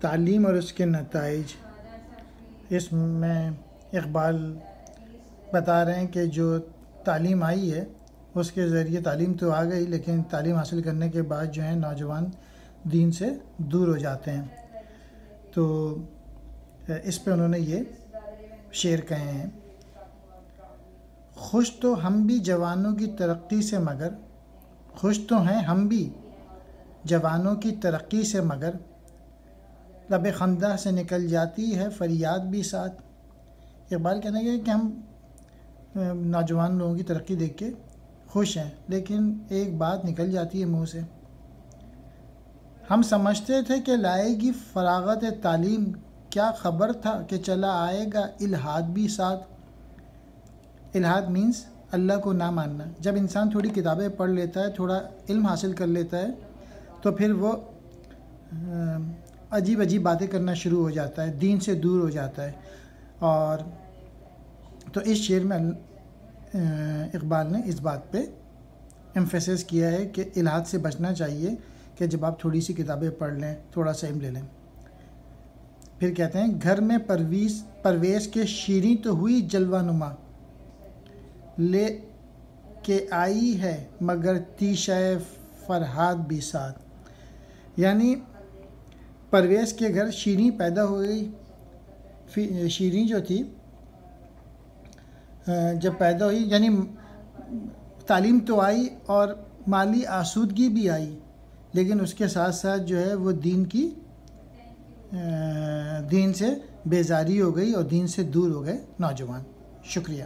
تعلیم اور اس کے نتائج، اس میں اقبال بتا رہے ہیں کہ جو تعلیم آئی ہے اس کے ذریعے تعلیم تو آ گئی، لیکن تعلیم حاصل کرنے کے بعد جو ہے نوجوان دین سے دور ہو جاتے ہیں۔ تو اس پہ انہوں نے یہ شعر کہے ہیں: خوش تو ہم بھی جوانوں کی ترقی سے مگر، خوش تو ہیں ہم بھی جوانوں کی ترقی سے مگر، لب خندہ سے نکل جاتی ہے فریاد بھی ساتھ۔ اقبال کہنے لگے کہ ہم نوجوان لوگوں کی ترقی دیکھ کے خوش ہیں، لیکن ایک بات نکل جاتی ہے منہ سے۔ ہم سمجھتے تھے کہ لائے گی فراغت تعلیم، کیا خبر تھا کہ چلا آئے گا الحاد بھی ساتھ۔ الحاد مینس اللہ کو نہ ماننا۔ جب انسان تھوڑی کتابیں پڑھ لیتا ہے، تھوڑا علم حاصل کر لیتا ہے، تو پھر وہ عجیب عجیب باتیں کرنا شروع ہو جاتا ہے، دین سے دور ہو جاتا ہے۔ اور تو اس شعر میں اقبال نے اس بات پہ ایمفیسس کیا ہے کہ الحاد سے بچنا چاہیے، کہ جب آپ تھوڑی سی کتابیں پڑھ لیں، تھوڑا سا علم لے لیں۔ پھر کہتے ہیں: گھر میں پرویز کے شیریں تو ہوئی جلوہ نما، لے کے آئی ہے مگر تیشہ فرہاد بھی ساتھ۔ یعنی پرویز کے گھر شیریں پیدا ہو گئی۔ شیریں جو تھی جب پیدا ہوئی، یعنی تعلیم تو آئی اور مالی آسودگی بھی آئی، لیکن اس کے ساتھ ساتھ جو ہے وہ دین سے بیزاری ہو گئی اور دین سے دور ہو گئے نوجوان۔ شکریہ۔